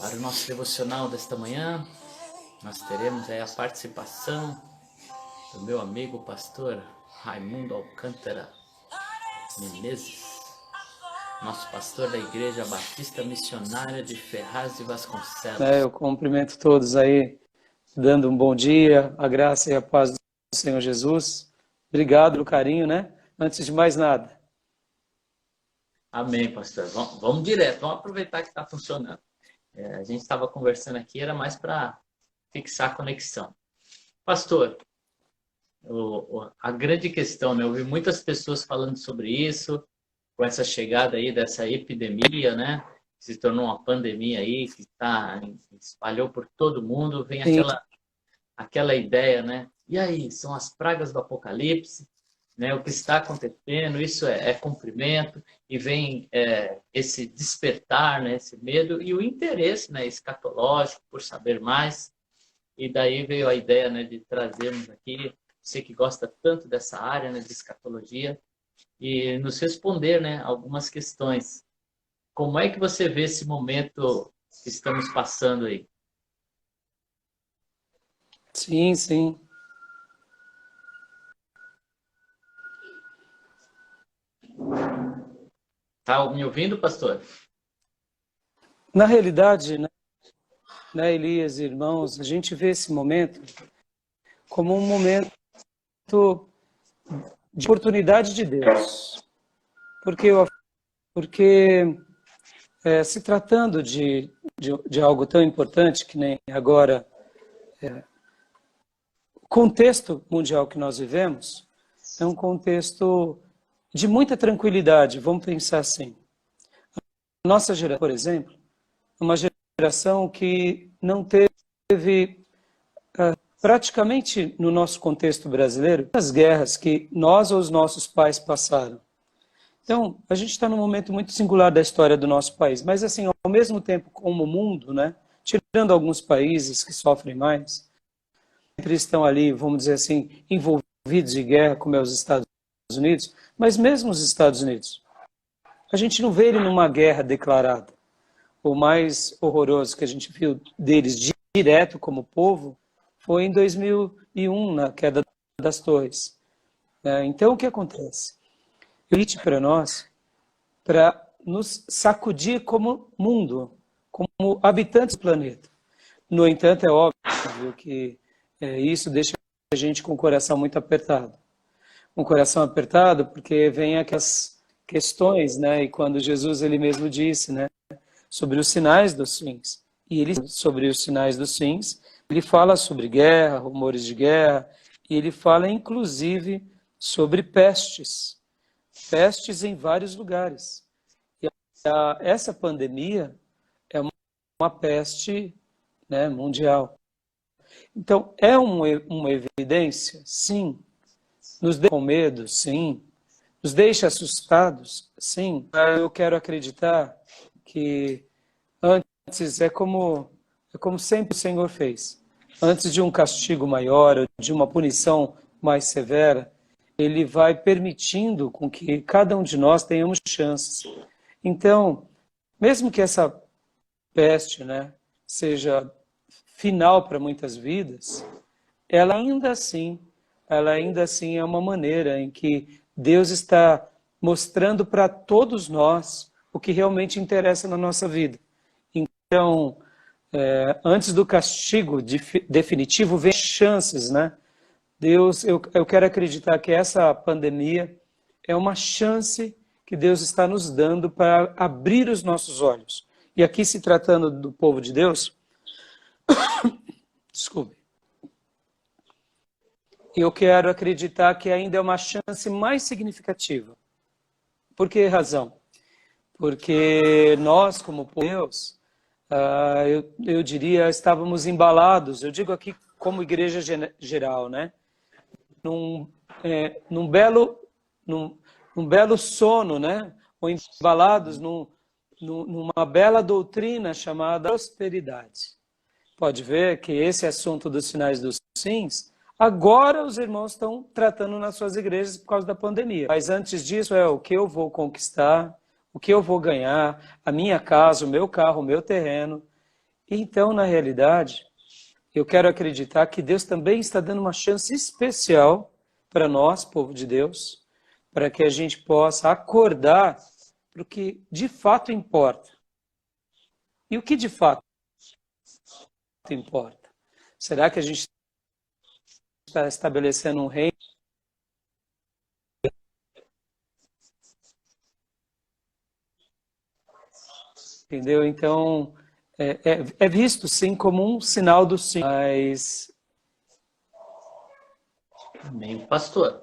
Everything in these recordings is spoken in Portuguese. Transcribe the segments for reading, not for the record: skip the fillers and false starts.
Para o nosso devocional desta manhã, nós teremos aí a participação do meu amigo pastor Raimundo Alcântara Menezes, nosso pastor da Igreja Batista Missionária de Ferraz de Vasconcelos. Eu cumprimento todos aí, dando um bom dia, a graça e a paz do Senhor Jesus. Obrigado pelo carinho, né? Antes de mais nada. Amém, pastor. Vamos direto, vamos aproveitar que está funcionando. A gente estava conversando aqui, era mais para fixar a conexão. Pastor, a grande questão, né? Eu ouvi muitas pessoas falando sobre isso, com essa chegada aí dessa epidemia, né? Se tornou uma pandemia aí, que espalhou por todo mundo, vem aquela ideia, né? E aí, são as pragas do apocalipse, né? O que está acontecendo, isso é cumprimento, e vem esse despertar, né? Esse medo e o interesse, né? Escatológico, por saber mais. E daí veio a ideia, né? De trazermos aqui, você que gosta tanto dessa área, né? De escatologia, e nos responder, né? Algumas questões. Como é que você vê esse momento que estamos passando aí? Sim, sim. Tá me ouvindo, pastor? Na realidade, né, Elias e irmãos, a gente vê esse momento como um momento de oportunidade de Deus. Porque se tratando de algo tão importante que nem agora o contexto mundial que nós vivemos é um contexto de muita tranquilidade, vamos pensar assim. Nossa geração, por exemplo, é uma geração que não teve, praticamente no nosso contexto brasileiro, as guerras que nós ou os nossos pais passaram. Então, a gente está num momento muito singular da história do nosso país, mas assim, ao mesmo tempo como o mundo, né, tirando alguns países que sofrem mais, sempre estão ali, vamos dizer assim, envolvidos em guerra, como é os Estados Unidos, mas mesmo os Estados Unidos, a gente não vê ele numa guerra declarada. O mais horroroso que a gente viu deles direto como povo foi em 2001, na queda das torres. Então, o que acontece? Elite para nós, para nos sacudir como mundo, como habitantes do planeta. No entanto, é óbvio que isso deixa a gente com o coração muito apertado. Um coração apertado porque vem aquelas questões, né? E quando Jesus ele mesmo disse, né, sobre os sinais dos fins. E ele sobre os sinais dos fins, ele fala sobre guerra, rumores de guerra, e ele fala inclusive sobre pestes em vários lugares. E essa pandemia é uma peste, né, mundial. Então, é uma evidência? Sim. Nos deixa com medo? Sim. Nos deixa assustados? Sim. Eu quero acreditar que antes é como sempre o Senhor fez. Antes de um castigo maior, ou de uma punição mais severa, ele vai permitindo com que cada um de nós tenhamos chances. Então, mesmo que essa peste, né, seja final para muitas vidas, ela ainda assim é uma maneira em que Deus está mostrando para todos nós o que realmente interessa na nossa vida. Então, antes do castigo definitivo, vem chances, né? Deus, eu quero acreditar que essa pandemia é uma chance que Deus está nos dando para abrir os nossos olhos. E aqui, se tratando do povo de Deus, desculpe, eu quero acreditar que ainda é uma chance mais significativa. Por que razão? Porque nós, como povo de Deus, eu diria, estávamos embalados, eu digo aqui como igreja geral, né? Num belo sono, né? Ou embalados numa bela doutrina chamada prosperidade. Pode ver que esse assunto dos sinais dos fins, agora os irmãos estão tratando nas suas igrejas por causa da pandemia. Mas antes disso o que eu vou conquistar, o que eu vou ganhar, a minha casa, o meu carro, o meu terreno. Então, na realidade, eu quero acreditar que Deus também está dando uma chance especial para nós, povo de Deus, para que a gente possa acordar para o que de fato importa. E o que de fato importa? Será que a gente está estabelecendo um reino? Entendeu? Então, é visto sim como um sinal do sim, mas... Amém. Pastor,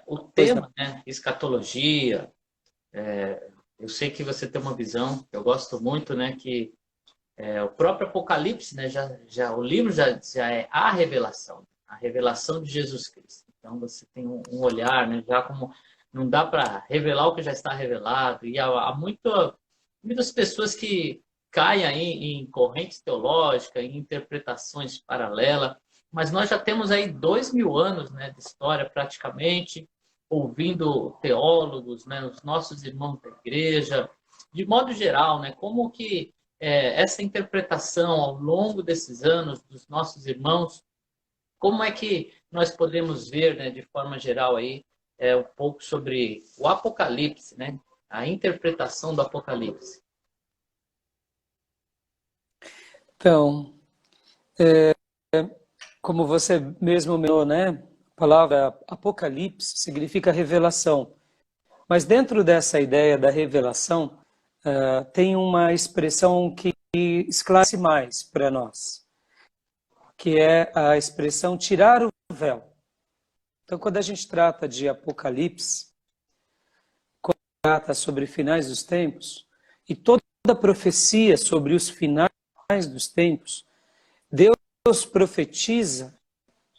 o Pois não. tema, né, escatologia, eu sei que você tem uma visão, eu gosto muito, né, que o próprio Apocalipse, né, o livro já é a revelação de Jesus Cristo. Então você tem um olhar, né, já como não dá para revelar o que já está revelado, e há muitas pessoas que caem aí em correntes teológicas, em interpretações paralelas, mas nós já temos aí 2000 anos, né, de história praticamente, ouvindo teólogos, né, os nossos irmãos da igreja, de modo geral, né, como que essa interpretação ao longo desses anos dos nossos irmãos, como é que nós podemos ver, né, de forma geral aí, um pouco sobre o Apocalipse, né, a interpretação do Apocalipse? Então, como você mesmo mencionou, né? A palavra Apocalipse significa revelação. Mas dentro dessa ideia da revelação, tem uma expressão que esclarece mais para nós, que é a expressão tirar o véu. Então, quando a gente trata de Apocalipse, quando trata sobre finais dos tempos, e toda profecia sobre os finais dos tempos, Deus profetiza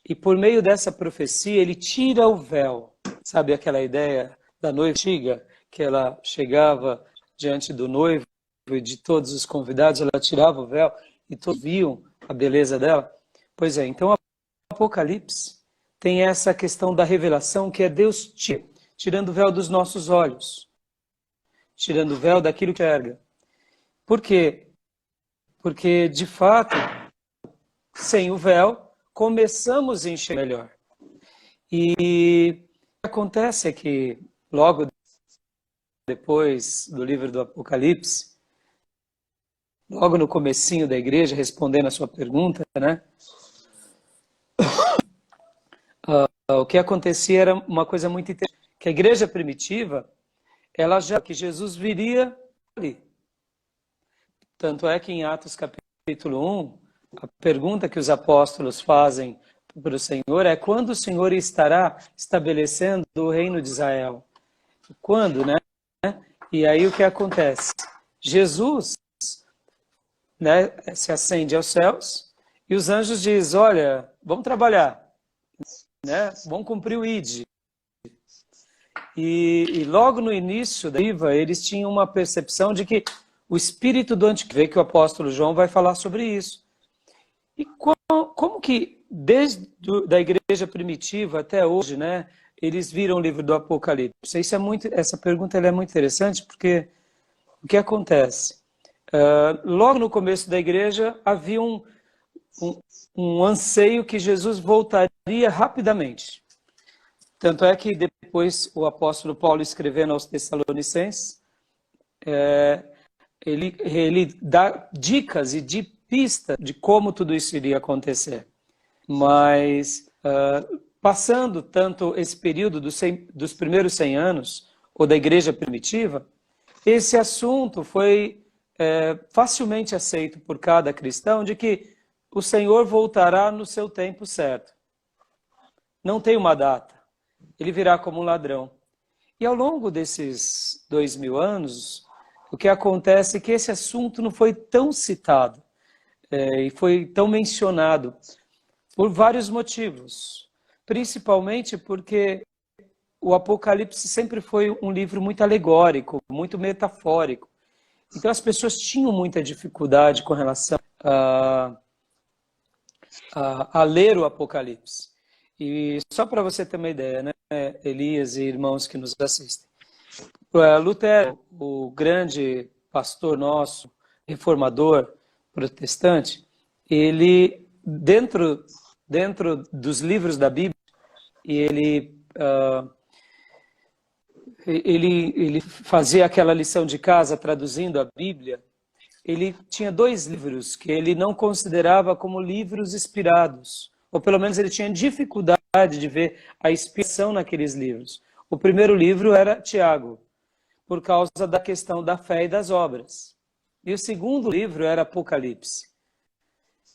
e por meio dessa profecia ele tira o véu. Sabe aquela ideia da noiva antiga, que ela chegava diante do noivo e de todos os convidados, ela tirava o véu e todos viam a beleza dela? Pois é, então o Apocalipse tem essa questão da revelação, que é Deus tirando o véu dos nossos olhos, tirando o véu daquilo que enxerga. Por quê? Porque, de fato, sem o véu, começamos a enxergar melhor. E o que acontece é que, logo depois do livro do Apocalipse, logo no comecinho da igreja, respondendo a sua pergunta, né? O que acontecia era uma coisa muito interessante, que a igreja primitiva, ela já que Jesus viria ali. Tanto é que em Atos capítulo 1, a pergunta que os apóstolos fazem para o Senhor é: quando o Senhor estará estabelecendo o reino de Israel? Quando, né? E aí o que acontece? Jesus, né, se ascende aos céus e os anjos dizem: olha, vamos trabalhar, né? Vamos cumprir o ID. E logo no início da IVA, eles tinham uma percepção de que o espírito do anticristo, vê que o apóstolo João vai falar sobre isso. E como que, desde da igreja primitiva até hoje, né, eles viram o livro do Apocalipse? Essa pergunta é muito interessante, porque o que acontece? Logo no começo da igreja, havia um anseio que Jesus voltaria rapidamente. Tanto é que depois o apóstolo Paulo, escrevendo aos Tessalonicenses, ele dá dicas e de pista de como tudo isso iria acontecer. Mas, passando tanto esse período dos primeiros 100 anos, ou da igreja primitiva, esse assunto foi facilmente aceito por cada cristão, de que o Senhor voltará no seu tempo certo. Não tem uma data. Ele virá como um ladrão. E ao longo desses 2000 anos, o que acontece é que esse assunto não foi tão citado e foi tão mencionado por vários motivos. Principalmente porque o Apocalipse sempre foi um livro muito alegórico, muito metafórico. Então as pessoas tinham muita dificuldade com relação a ler o Apocalipse. E só para você ter uma ideia, né, Elias e irmãos que nos assistem, Lutero, o grande pastor nosso, reformador protestante, ele, dentro dos livros da Bíblia, ele, ele fazia aquela lição de casa traduzindo a Bíblia. Ele tinha 2 livros que ele não considerava como livros inspirados, ou pelo menos ele tinha dificuldade de ver a inspiração naqueles livros. O primeiro livro era Tiago, por causa da questão da fé e das obras. E o segundo livro era Apocalipse.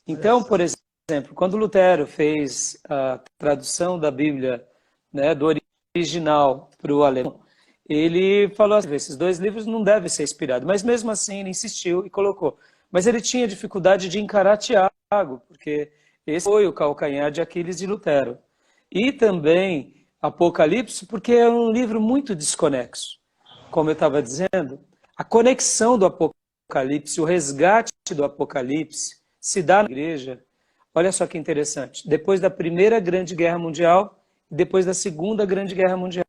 Então, por exemplo, quando Lutero fez a tradução da Bíblia, né, do original para o alemão, ele falou assim, esses 2 livros não devem ser inspirados, mas mesmo assim ele insistiu e colocou. Mas ele tinha dificuldade de encarar Tiago, porque esse foi o calcanhar de Aquiles de Lutero. E também Apocalipse, porque é um livro muito desconexo. Como eu estava dizendo, a conexão do Apocalipse, o resgate do Apocalipse se dá na igreja. Olha só que interessante. Depois da Primeira Grande Guerra Mundial e depois da Segunda Grande Guerra Mundial.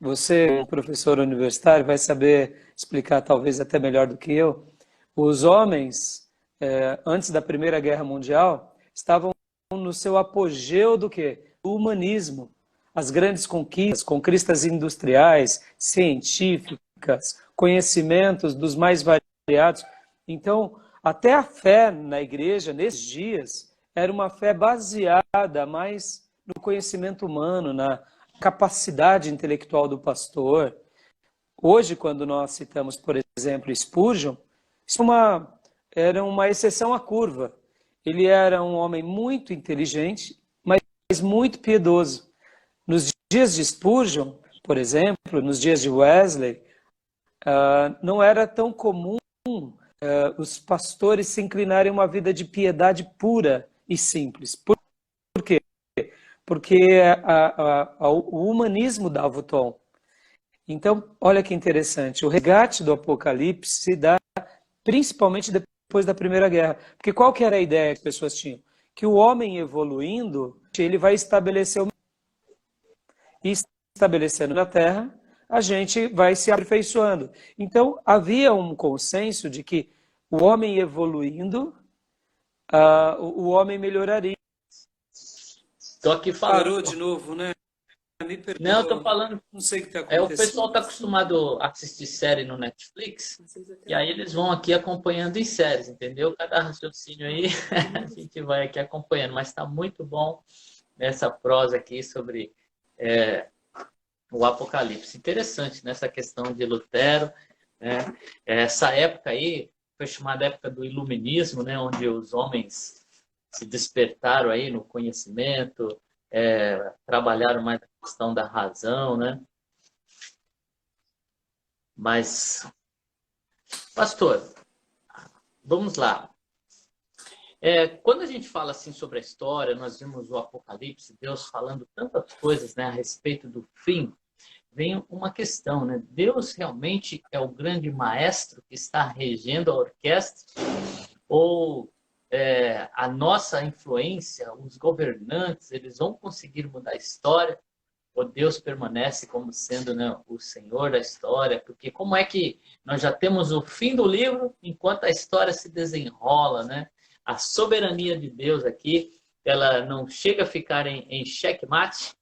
Você, um professor universitário, vai saber explicar talvez até melhor do que eu. Os homens, antes da Primeira Guerra Mundial, estavam no seu apogeu do quê? Do humanismo. As grandes conquistas industriais, científicas, conhecimentos dos mais variados. Então, até a fé na igreja, nesses dias, era uma fé baseada mais no conhecimento humano, na capacidade intelectual do pastor. Hoje, quando nós citamos, por exemplo, Spurgeon, isso era uma exceção à curva. Ele era um homem muito inteligente, mas muito piedoso. Nos dias de Spurgeon, por exemplo, nos dias de Wesley, não era tão comum os pastores se inclinarem a uma vida de piedade pura e simples. Por quê? Porque o humanismo dava o tom. Então, olha que interessante, o resgate do Apocalipse se dá principalmente depois da Primeira Guerra. Porque qual que era a ideia que as pessoas tinham? Que o homem evoluindo, ele vai estabelecer o... E estabelecendo na Terra, a gente vai se aperfeiçoando. Então, havia um consenso de que o homem evoluindo, o homem melhoraria. Estou aqui falando. Parou de novo, né? Me perdoa. Não, eu tô falando. Não sei o que está acontecendo. O pessoal está acostumado a assistir série no Netflix, e aí eles vão aqui acompanhando em séries, entendeu? Cada raciocínio aí a gente vai aqui acompanhando, mas está muito bom essa prosa aqui sobre o Apocalipse. Interessante nessa questão de Lutero, né? Essa época aí foi chamada época do Iluminismo, né? Onde os homens se despertaram aí no conhecimento, trabalharam mais a questão da razão, né? Mas, pastor, vamos lá. Quando a gente fala assim sobre a história, nós vimos o Apocalipse, Deus falando tantas coisas, né, a respeito do fim, vem uma questão, né? Deus realmente é o grande maestro que está regendo a orquestra? Ou a nossa influência, os governantes, eles vão conseguir mudar a história? Ou Deus permanece como sendo, né, o Senhor da história? Porque como é que nós já temos o fim do livro enquanto a história se desenrola, né? A soberania de Deus aqui, ela não chega a ficar em xeque-mate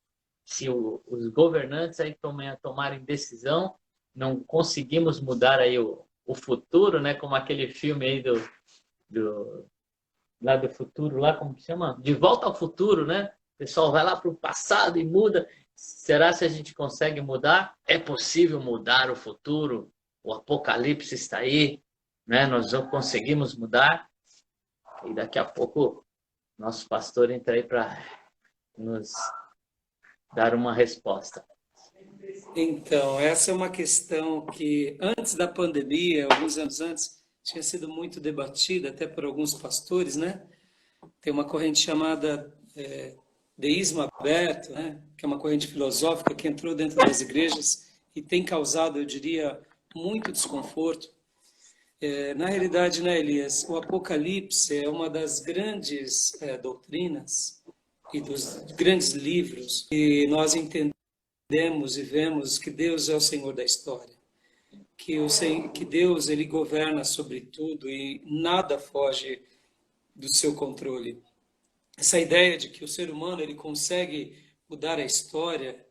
se os governantes aí tomarem decisão, não conseguimos mudar aí o futuro, né? Como aquele filme aí lá do futuro, lá como que chama? De Volta ao Futuro, né? O pessoal vai lá para o passado e muda. Será que a gente consegue mudar? É possível mudar o futuro? O Apocalipse está aí, né? Nós não conseguimos mudar. E daqui a pouco nosso pastor entra aí para nos dar uma resposta. Então, essa é uma questão que antes da pandemia, alguns anos antes, tinha sido muito debatida até por alguns pastores, né? Tem uma corrente chamada deísmo aberto, né? Que é uma corrente filosófica que entrou dentro das igrejas e tem causado, eu diria, muito desconforto. Na realidade, né, Elias, o Apocalipse é uma das grandes doutrinas e dos grandes livros que nós entendemos e vemos que Deus é o Senhor da história. que Deus ele governa sobre tudo e nada foge do seu controle. Essa ideia de que o ser humano ele consegue mudar a história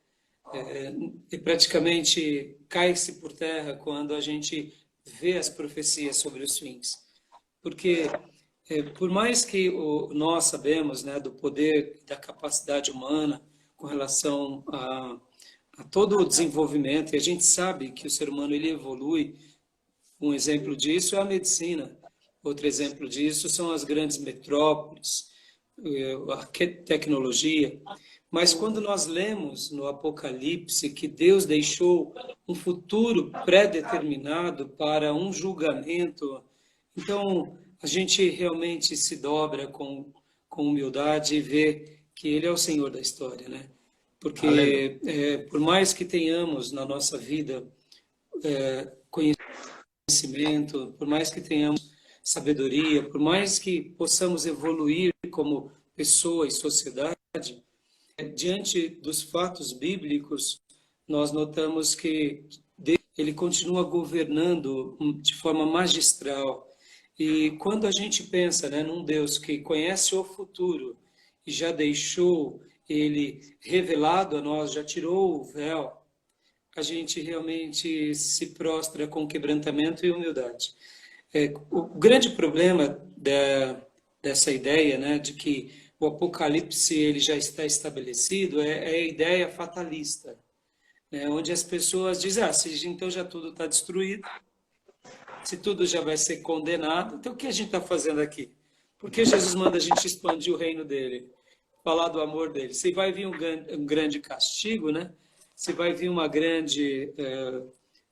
praticamente cai-se por terra quando a gente vê as profecias sobre os fins. Porque por mais que nós sabemos, né, do poder e da capacidade humana com relação a todo o desenvolvimento, e a gente sabe que o ser humano ele evolui, um exemplo disso é a medicina, outro exemplo disso são as grandes metrópoles, a tecnologia, mas quando nós lemos no Apocalipse que Deus deixou um futuro pré-determinado para um julgamento, então a gente realmente se dobra com humildade e vê que Ele é o Senhor da história, né? Porque por mais que tenhamos na nossa vida conhecimento, por mais que tenhamos sabedoria, por mais que possamos evoluir como pessoa e sociedade, diante dos fatos bíblicos, nós notamos que Ele continua governando de forma magistral. E quando a gente pensa, né, num Deus que conhece o futuro e já deixou Ele revelado a nós, já tirou o véu, a gente realmente se prostra com quebrantamento e humildade. O grande problema dessa ideia, né, de que o Apocalipse ele já está estabelecido é a ideia fatalista, né, onde as pessoas dizem, se então já tudo está destruído, se tudo já vai ser condenado, então o que a gente está fazendo aqui? Por que Jesus manda a gente expandir o reino dele? Falar do amor dele? Se vai vir um grande castigo, né? Se vai vir uma grande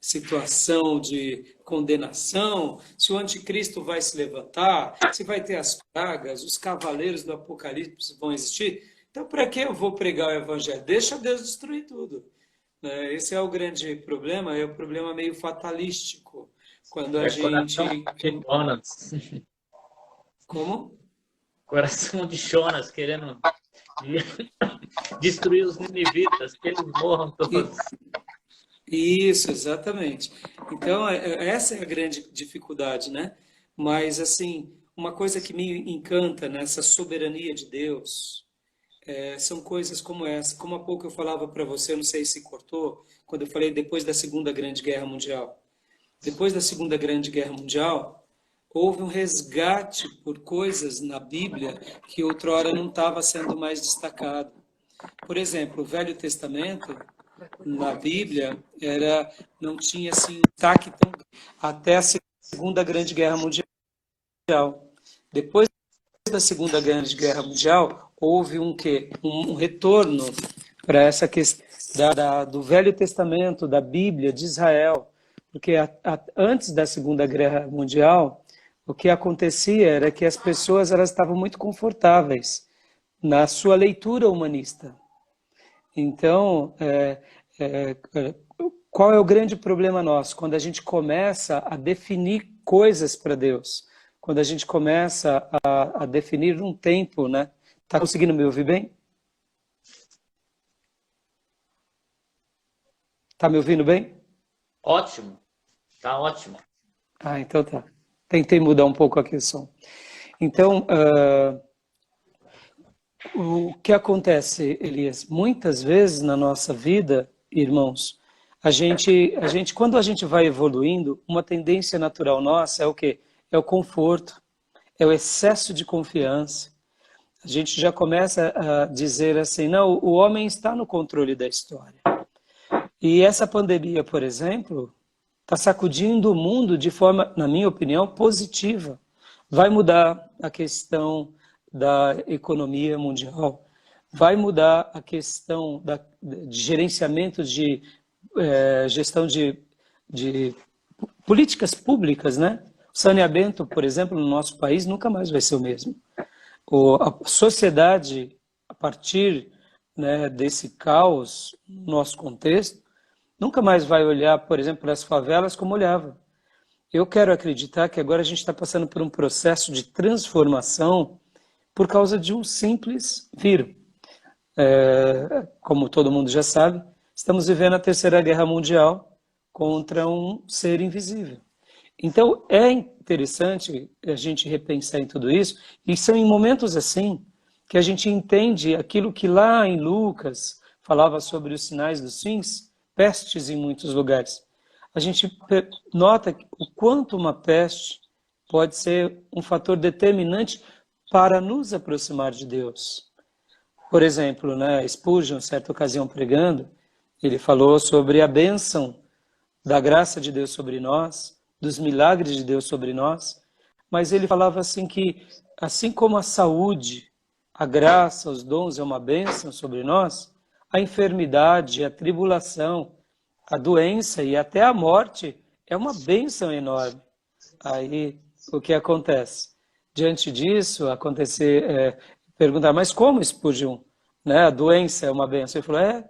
situação de condenação, se o anticristo vai se levantar, se vai ter as pragas, os cavaleiros do Apocalipse vão existir. Então, para que eu vou pregar o evangelho? Deixa Deus destruir tudo. Esse é o grande problema, é o problema meio fatalístico. Quando a gente... Como? Coração de Jonas, querendo destruir os ninivitas, que eles morram todos. Isso, exatamente. Então, essa é a grande dificuldade, né? Mas, assim, uma coisa que me encanta nessa soberania de Deus são coisas como essa. Como há pouco eu falava para você, não sei se cortou, quando eu falei depois da Segunda Grande Guerra Mundial. Depois da Segunda Grande Guerra Mundial, houve um resgate por coisas na Bíblia que outrora não estava sendo mais destacado. Por exemplo, o Velho Testamento, na Bíblia, não tinha assim, um destaque tão grande até a Segunda Grande Guerra Mundial. Depois da Segunda Grande Guerra Mundial, houve um retorno para essa questão do Velho Testamento, da Bíblia, de Israel. Porque antes da Segunda Guerra Mundial, o que acontecia era que as pessoas elas estavam muito confortáveis na sua leitura humanista. Então, qual é o grande problema nosso? Quando a gente começa a definir coisas para Deus, quando a gente começa a definir um tempo, né? Tá conseguindo me ouvir bem? Tá me ouvindo bem? Ótimo, tá ótimo. Então tá. Tentei mudar um pouco aqui o som. Então, o que acontece, Elias? Muitas vezes na nossa vida, irmãos, quando a gente vai evoluindo, uma tendência natural nossa é o quê? É o conforto, é o excesso de confiança. A gente já começa a dizer assim, não, o homem está no controle da história. E essa pandemia, por exemplo, está sacudindo o mundo de forma, na minha opinião, positiva. Vai mudar a questão da economia mundial, vai mudar a questão de gerenciamento de gestão de políticas públicas, né? O saneamento, por exemplo, no nosso país nunca mais vai ser o mesmo. A sociedade, a partir, né, desse caos no nosso contexto, nunca mais vai olhar, por exemplo, para as favelas como olhava. Eu quero acreditar que agora a gente está passando por um processo de transformação por causa de um simples vírus. Como todo mundo já sabe, estamos vivendo a Terceira Guerra Mundial contra um ser invisível. Então, é interessante a gente repensar em tudo isso, e são em momentos assim que a gente entende aquilo que lá em Lucas falava sobre os sinais dos fins, pestes em muitos lugares. A gente nota o quanto uma peste pode ser um fator determinante para nos aproximar de Deus. Por exemplo, né, Spurgeon, certa ocasião pregando, ele falou sobre a bênção da graça de Deus sobre nós, dos milagres de Deus sobre nós, mas ele falava assim que, assim como a saúde, a graça, os dons é uma bênção sobre nós, a enfermidade, a tribulação, a doença e até a morte é uma bênção enorme. Aí, o que acontece? Diante disso, perguntar, mas como, Spurgeon? Né? A doença é uma bênção. Ele falou,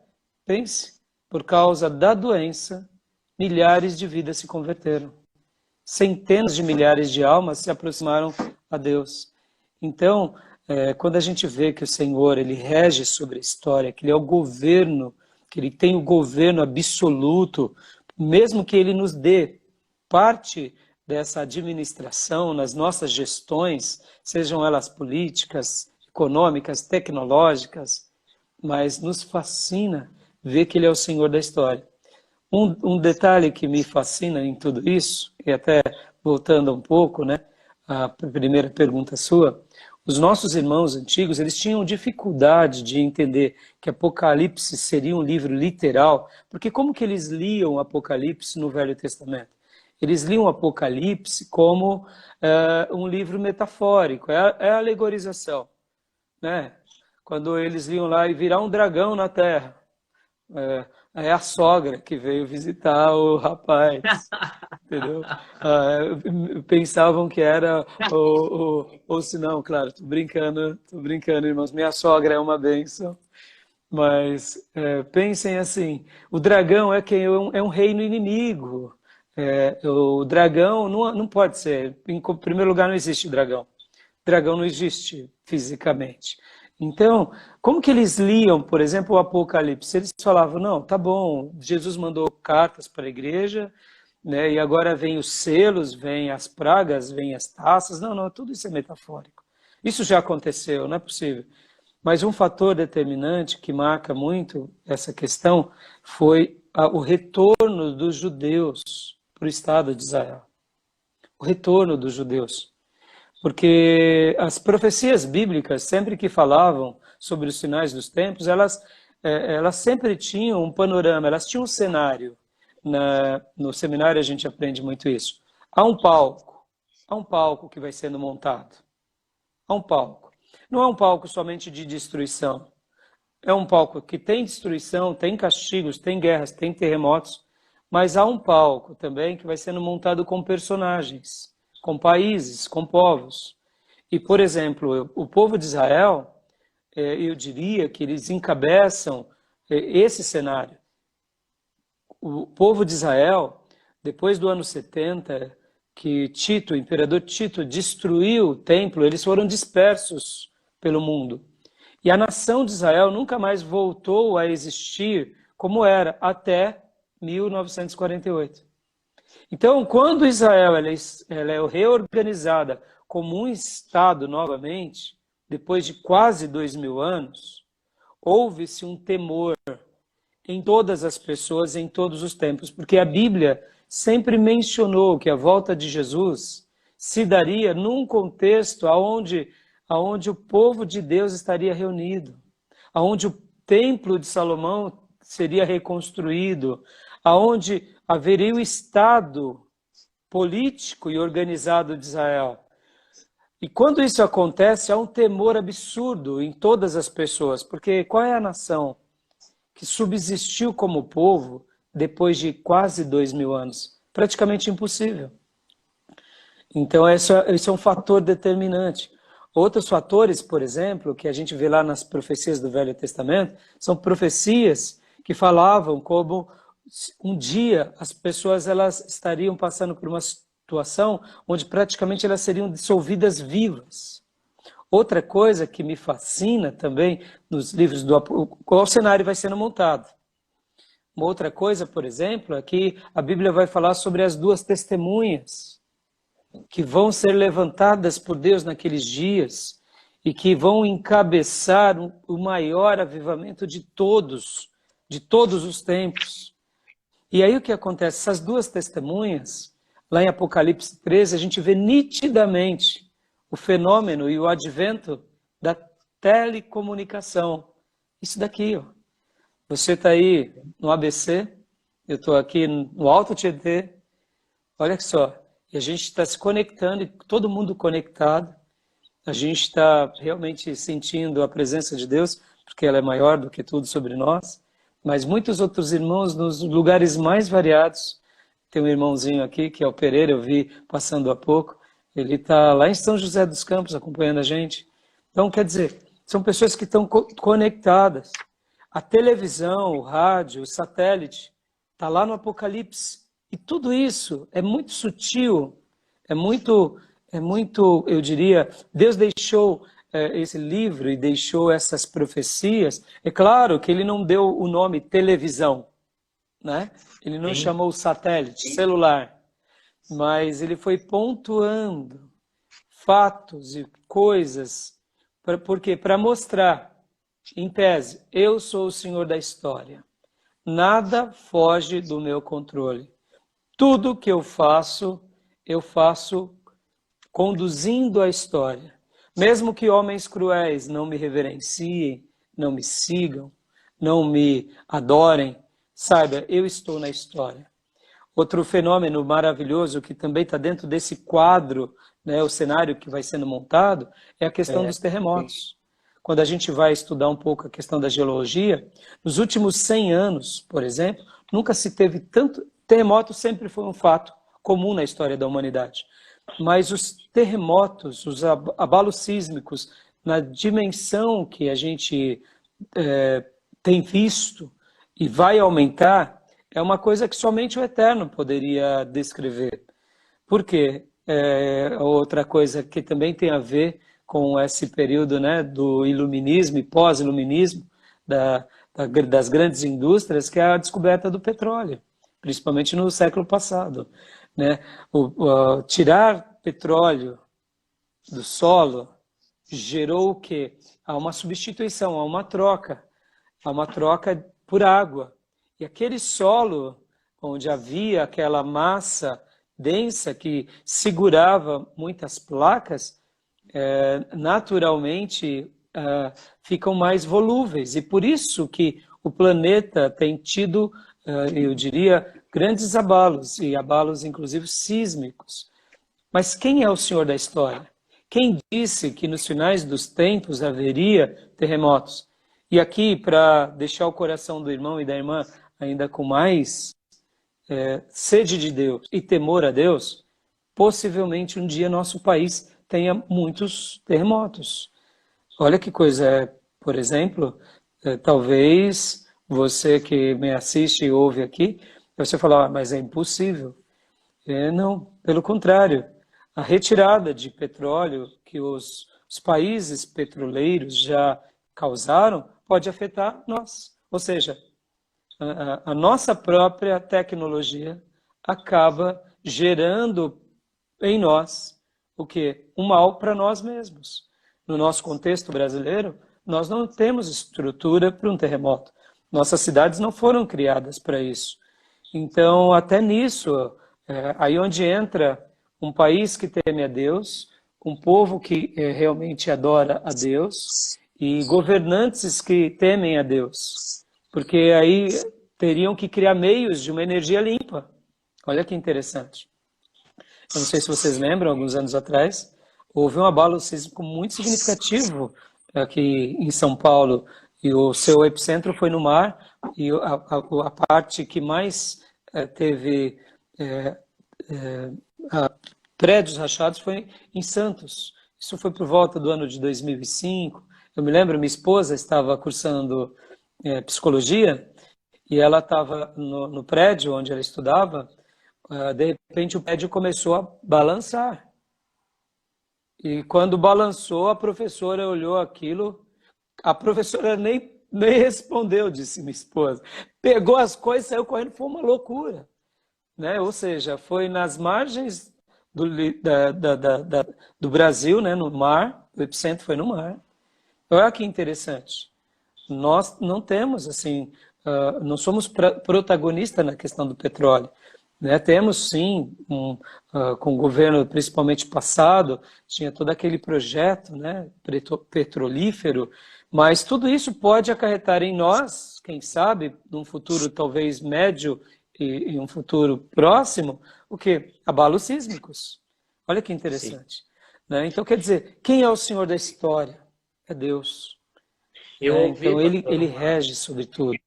pense, por causa da doença, milhares de vidas se converteram. Centenas de milhares de almas se aproximaram a Deus. Então, quando a gente vê que o Senhor, ele rege sobre a história, que ele é o governo, que ele tem o governo absoluto, mesmo que ele nos dê parte dessa administração nas nossas gestões, sejam elas políticas, econômicas, tecnológicas, mas nos fascina ver que ele é o Senhor da história. Um detalhe que me fascina em tudo isso, e até voltando um pouco, né, à primeira pergunta sua, os nossos irmãos antigos, eles tinham dificuldade de entender que Apocalipse seria um livro literal, porque como que eles liam Apocalipse no Velho Testamento? Eles liam Apocalipse como um livro metafórico, é a alegorização, né? Quando eles liam lá e virar um dragão na terra, é a sogra que veio visitar o rapaz, entendeu? Pensavam que era, ou se não, claro, tô brincando, irmãos, minha sogra é uma bênção, mas pensem assim, o dragão é um reino inimigo, o dragão não pode ser, em primeiro lugar não existe dragão não existe fisicamente. Então, como que eles liam, por exemplo, o Apocalipse? Eles falavam, não, tá bom, Jesus mandou cartas para a igreja, né, e agora vem os selos, vem as pragas, vem as taças. Não, tudo isso é metafórico. Isso já aconteceu, não é possível. Mas um fator determinante que marca muito essa questão foi o retorno dos judeus para o Estado de Israel. O retorno dos judeus. Porque as profecias bíblicas, sempre que falavam sobre os sinais dos tempos, elas sempre tinham um panorama, elas tinham um cenário. No seminário a gente aprende muito isso. Há um palco que vai sendo montado. Há um palco. Não é um palco somente de destruição. É um palco que tem destruição, tem castigos, tem guerras, tem terremotos, mas há um palco também que vai sendo montado com personagens, com países, com povos. E, por exemplo, o povo de Israel, eu diria que eles encabeçam esse cenário. O povo de Israel, depois do ano 70, que o imperador Tito, destruiu o templo, eles foram dispersos pelo mundo. E a nação de Israel nunca mais voltou a existir como era até 1948. Então, quando Israel ela é reorganizada como um Estado novamente, depois de quase 2000 anos, houve-se um temor em todas as pessoas, em todos os tempos, porque a Bíblia sempre mencionou que a volta de Jesus se daria num contexto onde o povo de Deus estaria reunido, onde o templo de Salomão seria reconstruído, onde haveria o Estado político e organizado de Israel. E quando isso acontece, há um temor absurdo em todas as pessoas, porque qual é a nação que subsistiu como povo depois de quase 2000 anos? Praticamente impossível. Então, esse é um fator determinante. Outros fatores, por exemplo, que a gente vê lá nas profecias do Velho Testamento, são profecias que falavam como um dia as pessoas elas estariam passando por uma situação onde praticamente elas seriam dissolvidas vivas. Outra coisa que me fascina também nos livros qual cenário vai sendo montado. Uma outra coisa, por exemplo, é que a Bíblia vai falar sobre as duas testemunhas que vão ser levantadas por Deus naqueles dias e que vão encabeçar o maior avivamento de todos os tempos. E aí o que acontece? Essas duas testemunhas, lá em Apocalipse 13, a gente vê nitidamente o fenômeno e o advento da telecomunicação. Isso daqui, ó. Você está aí no ABC, eu estou aqui no Alto Tietê, olha só, e a gente está se conectando, e todo mundo conectado, a gente está realmente sentindo a presença de Deus, porque ela é maior do que tudo sobre nós, mas muitos outros irmãos nos lugares mais variados. Tem um irmãozinho aqui, que é o Pereira, eu vi passando há pouco, ele está lá em São José dos Campos acompanhando a gente. Então, quer dizer, são pessoas que estão conectadas. A televisão, o rádio, o satélite, está lá no Apocalipse. E tudo isso é muito sutil, é muito, eu diria, Deus deixou esse livro e deixou essas profecias. É claro que ele não deu o nome televisão, né? Ele não Sim. chamou satélite, Sim. celular, mas ele foi pontuando fatos e coisas, por quê? Para mostrar, em tese, eu sou o Senhor da história. Nada foge do meu controle. Tudo que eu faço conduzindo a história. Mesmo que homens cruéis não me reverenciem, não me sigam, não me adorem, saiba, eu estou na história. Outro fenômeno maravilhoso que também está dentro desse quadro, né, o cenário que vai sendo montado, é a questão dos terremotos. Quando a gente vai estudar um pouco a questão da geologia, nos últimos 100 anos, por exemplo, nunca se teve tanto... Terremoto sempre foi um fato comum na história da humanidade. Mas os terremotos, os abalos sísmicos, na dimensão que a gente tem visto e vai aumentar, é uma coisa que somente o Eterno poderia descrever. Por quê? Outra coisa que também tem a ver com esse período, né, do iluminismo e pós-iluminismo, das grandes indústrias, que é a descoberta do petróleo, principalmente no século passado. Né? Tirar petróleo do solo gerou o quê? Há uma substituição, há uma troca por água. E aquele solo onde havia aquela massa densa que segurava muitas placas, naturalmente ficam mais volúveis. E por isso que o planeta tem tido, eu diria, grandes abalos, e abalos inclusive sísmicos. Mas quem é o Senhor da história? Quem disse que nos finais dos tempos haveria terremotos? E aqui, para deixar o coração do irmão e da irmã ainda com mais sede de Deus e temor a Deus, possivelmente um dia nosso país tenha muitos terremotos. Olha que coisa, por exemplo, talvez você que me assiste e ouve aqui, você fala, mas é impossível. Não, pelo contrário, a retirada de petróleo que os países petroleiros já causaram pode afetar nós. Ou seja, a nossa própria tecnologia acaba gerando em nós o quê? Um mal para nós mesmos. No nosso contexto brasileiro, nós não temos estrutura para um terremoto. Nossas cidades não foram criadas para isso. Então, até nisso, aí onde entra um país que teme a Deus, um povo que realmente adora a Deus e governantes que temem a Deus. Porque aí teriam que criar meios de uma energia limpa. Olha que interessante. Eu não sei se vocês lembram, alguns anos atrás, houve um abalo sísmico muito significativo aqui em São Paulo, e o seu epicentro foi no mar, e a parte que mais teve prédios rachados foi em Santos. Isso foi por volta do ano de 2005. Eu me lembro, minha esposa estava cursando psicologia, e ela estava no prédio onde ela estudava. De repente o prédio começou a balançar. E quando balançou, a professora olhou aquilo, a professora nem Nem respondeu, disse minha esposa. Pegou as coisas, saiu correndo, foi uma loucura. Né? Ou seja, foi nas margens do Brasil, né? No mar, o epicentro foi no mar. Olha que interessante. Nós não temos, assim, não somos protagonistas na questão do petróleo. Né? Temos, sim, com o governo principalmente passado, tinha todo aquele projeto, né, petrolífero, mas tudo isso pode acarretar em nós, quem sabe, num futuro talvez médio e um futuro próximo, o quê? Abalos sísmicos. Olha que interessante. Né? Então, quer dizer, quem é o Senhor da história? É Deus. Eu Né? ouvi, Então, pastor, ele rege sobre tudo.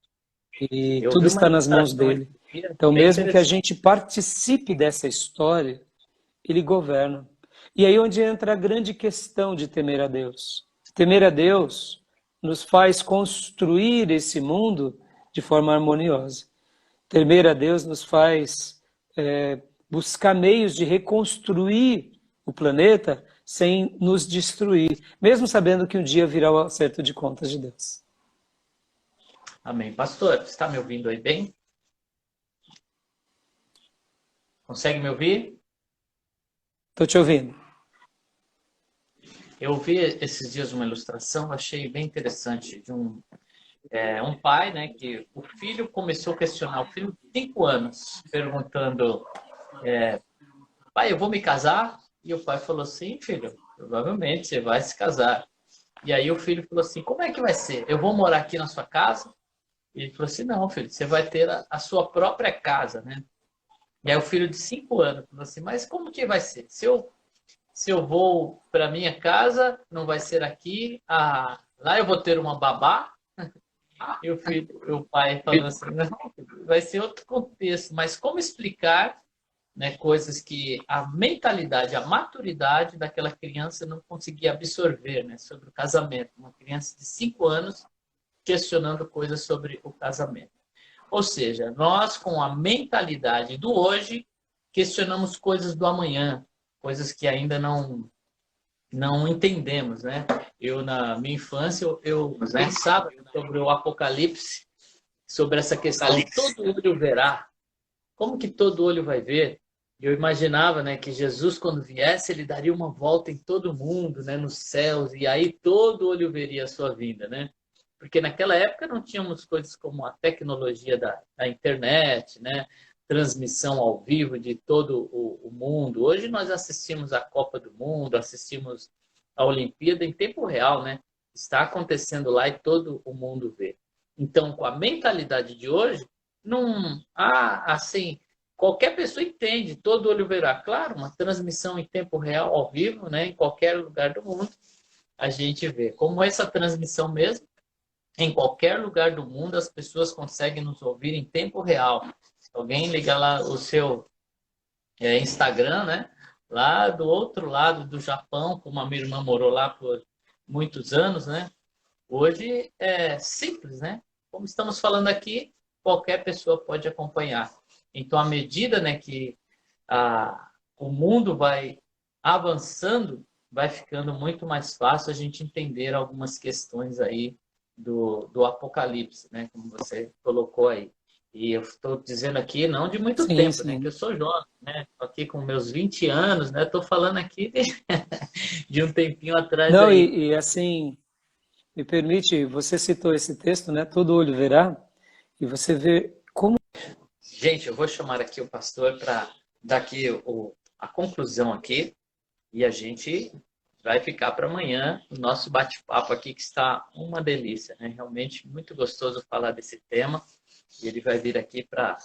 E eu tudo ouvi uma está nas mãos ilustração dele. esse dia, Então, bem mesmo que a interessante. gente participe dessa história, ele governa. E aí onde entra a grande questão de temer a Deus. Temer a Deus nos faz construir esse mundo de forma harmoniosa. Temer a Deus nos faz buscar meios de reconstruir o planeta sem nos destruir, mesmo sabendo que um dia virá o acerto de contas de Deus. Amém. Pastor, você está me ouvindo aí bem? Consegue me ouvir? Estou te ouvindo. Eu vi esses dias uma ilustração, achei bem interessante, de um pai, né, que o filho começou a questionar, o filho de 5 anos, perguntando, pai, eu vou me casar? E o pai falou assim, filho, provavelmente você vai se casar. E aí o filho falou assim, como é que vai ser? Eu vou morar aqui na sua casa? E ele falou assim, não, filho, você vai ter a sua própria casa, né? E aí o filho de 5 anos falou assim, mas como que vai ser? Se eu vou para minha casa, não vai ser aqui, lá eu vou ter uma babá? E o pai falou assim, não, vai ser outro contexto, mas como explicar, né, coisas que a mentalidade, a maturidade daquela criança não conseguia absorver, né, sobre o casamento. Uma criança de 5 anos questionando coisas sobre o casamento. Ou seja, nós com a mentalidade do hoje questionamos coisas do amanhã, coisas que ainda não entendemos, né? Eu na minha infância eu pensava sobre o Apocalipse, sobre essa questão todo olho verá. Como que todo olho vai ver? Eu imaginava, né, que Jesus, quando viesse, ele daria uma volta em todo mundo, né, nos céus, e aí todo olho veria a sua vinda, né? Porque naquela época não tínhamos coisas como a tecnologia da internet, né? Transmissão ao vivo de todo o mundo. Hoje nós assistimos a Copa do Mundo, assistimos a Olimpíada em tempo real, né? Está acontecendo lá e todo o mundo vê. Então, com a mentalidade de hoje, não há assim qualquer pessoa entende, todo olho verá. Claro, uma transmissão em tempo real, ao vivo, né, em qualquer lugar do mundo, a gente vê. Como essa transmissão mesmo, em qualquer lugar do mundo, as pessoas conseguem nos ouvir em tempo real. Se alguém ligar lá o seu Instagram, né, lá do outro lado do Japão, como a minha irmã morou lá por muitos anos, né, hoje é simples, né? Como estamos falando aqui, qualquer pessoa pode acompanhar. Então, à medida, né, que o mundo vai avançando, vai ficando muito mais fácil a gente entender algumas questões aí do Apocalipse, né, como você colocou aí. E eu estou dizendo aqui não de muito Sim, tempo, né, que sim. eu sou jovem, né, tô aqui com meus 20 anos, né, estou falando aqui de um tempinho atrás Não, aí. e assim, me permite, você citou esse texto, né? Todo olho verá, e você vê como. Gente, eu vou chamar aqui o pastor para dar aqui a conclusão aqui e a gente vai ficar para amanhã o nosso bate-papo aqui que está uma delícia, né? Realmente muito gostoso falar desse tema e ele vai vir aqui para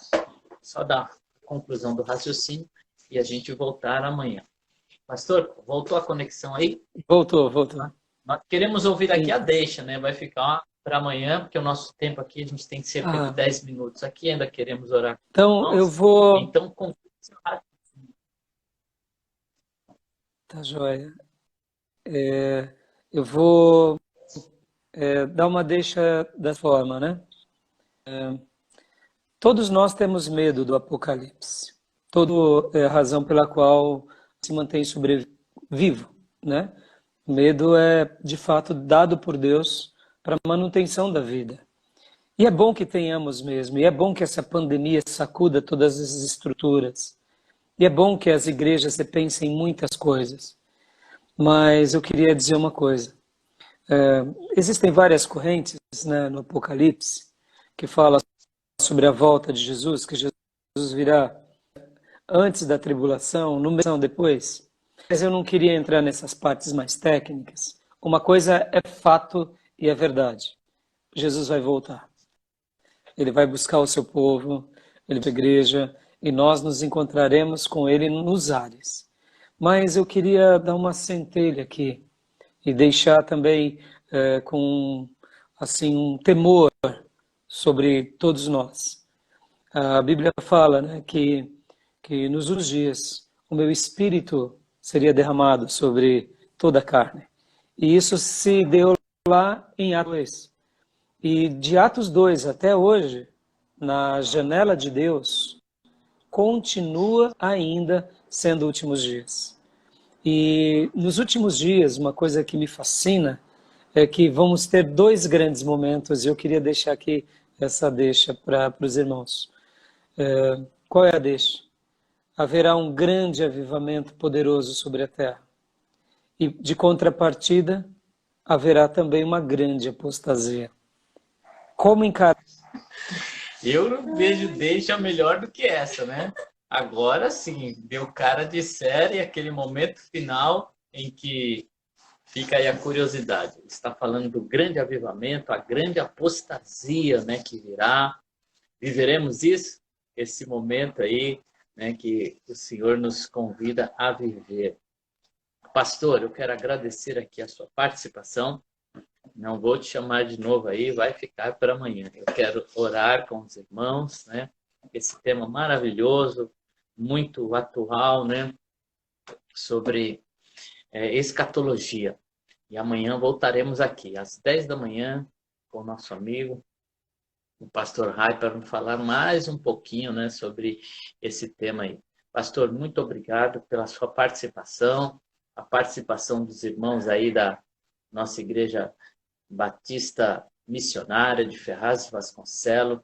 só dar a conclusão do raciocínio e a gente voltar amanhã. Pastor, voltou a conexão aí? Voltou, voltou. Nós queremos ouvir aqui a Sim. deixa, né? Vai ficar para amanhã, porque o nosso tempo aqui, a gente tem cerca de Ah, 10 minutos. Aqui ainda queremos orar com os então eu irmãos. vou. Então, com Tá joia. Eu vou dar uma deixa dessa forma, né? Todos nós temos medo do Apocalipse. Toda é a razão pela qual se mantém vivo, né? O medo é, de fato, dado por Deus para a manutenção da vida. E é bom que tenhamos mesmo, e é bom que essa pandemia sacuda todas as estruturas. E é bom que as igrejas repensem muitas coisas. Mas eu queria dizer uma coisa. Existem várias correntes, né, no Apocalipse que falam sobre a volta de Jesus, que Jesus virá antes da tribulação, no meio depois. Mas eu não queria entrar nessas partes mais técnicas. Uma coisa é fato e é verdade. Jesus vai voltar. Ele vai buscar o seu povo, ele vai à igreja, e nós nos encontraremos com ele nos ares. Mas eu queria dar uma centelha aqui e deixar também com assim um temor sobre todos nós. A Bíblia fala, né, que nos últimos dias o meu espírito seria derramado sobre toda a carne. E isso se deu lá em Atos 2. E de Atos 2 até hoje, na janela de Deus, continua ainda sendo últimos dias. E nos últimos dias, uma coisa que me fascina é que vamos ter dois grandes momentos, e eu queria deixar aqui essa deixa para os irmãos. Qual é a deixa? Haverá um grande avivamento poderoso sobre a terra. E de contrapartida, haverá também uma grande apostasia. Como encarar? Eu não vejo deixa melhor do que essa, né? Agora sim, deu cara de série, aquele momento final em que fica aí a curiosidade. Está falando do grande avivamento, a grande apostasia, né, que virá. Viveremos isso? Esse momento aí, né, que o Senhor nos convida a viver. Pastor, eu quero agradecer aqui a sua participação. Não vou te chamar de novo aí, vai ficar para amanhã. Eu quero orar com os irmãos, né? Esse tema maravilhoso, muito atual, né? Sobre escatologia. E amanhã voltaremos aqui, às 10 da manhã, com o nosso amigo, o pastor Rai, para nos falar mais um pouquinho, né, sobre esse tema aí. Pastor, muito obrigado pela sua participação, a participação dos irmãos aí da nossa igreja Batista Missionária de Ferraz de Vasconcelos.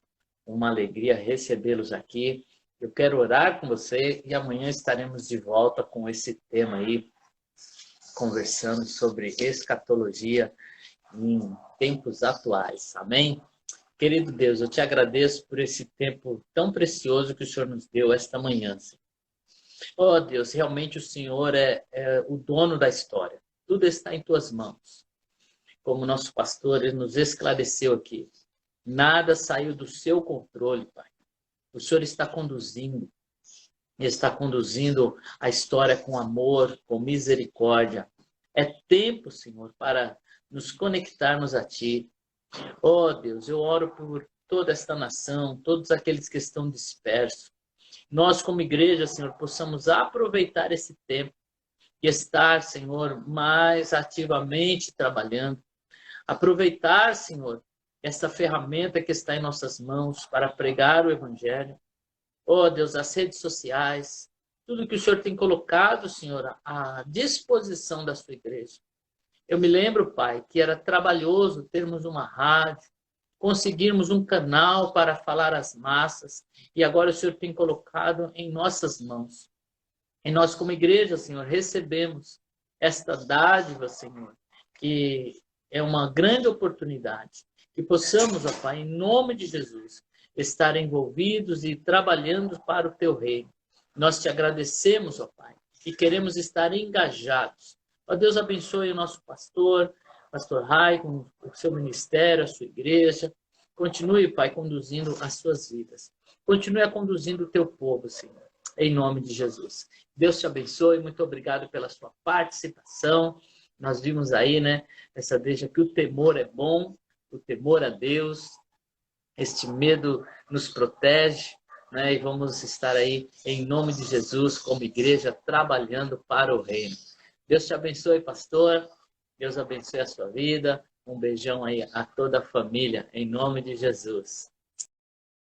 Uma alegria recebê-los aqui. Eu quero orar com você e amanhã estaremos de volta com esse tema aí, conversando sobre escatologia em tempos atuais. Amém? Querido Deus, eu te agradeço por esse tempo tão precioso que o Senhor nos deu esta manhã. Oh Deus, realmente o Senhor é o dono da história. Tudo está em tuas mãos. Como nosso pastor, ele nos esclareceu aqui. Nada saiu do seu controle, Pai. O Senhor está conduzindo. Ele está conduzindo a história com amor, com misericórdia. É tempo, Senhor, para nos conectarmos a Ti. Oh, Deus, eu oro por toda esta nação, todos aqueles que estão dispersos. Nós, como igreja, Senhor, possamos aproveitar esse tempo e estar, Senhor, mais ativamente trabalhando. Aproveitar, Senhor, essa ferramenta que está em nossas mãos para pregar o Evangelho. Oh, Deus, as redes sociais, tudo que o Senhor tem colocado, Senhor, à disposição da sua igreja. Eu me lembro, Pai, que era trabalhoso termos uma rádio, conseguirmos um canal para falar às massas, e agora o Senhor tem colocado em nossas mãos. E nós, como igreja, Senhor, recebemos esta dádiva, Senhor, que é uma grande oportunidade, que possamos, ó Pai, em nome de Jesus, estar envolvidos e trabalhando para o Teu reino. Nós te agradecemos, ó Pai, e queremos estar engajados. Ó Deus, abençoe o nosso pastor Rai, com o seu ministério, a sua igreja. Continue, Pai, conduzindo as suas vidas. Continue a conduzir o Teu povo, Senhor, em nome de Jesus. Deus te abençoe, muito obrigado pela sua participação. Nós vimos aí, né, essa deixa que o temor é bom, o temor a Deus, este medo nos protege, né, e vamos estar aí, em nome de Jesus, como igreja, trabalhando para o reino. Deus te abençoe, pastor. Deus abençoe a sua vida. Um beijão aí a toda a família, em nome de Jesus.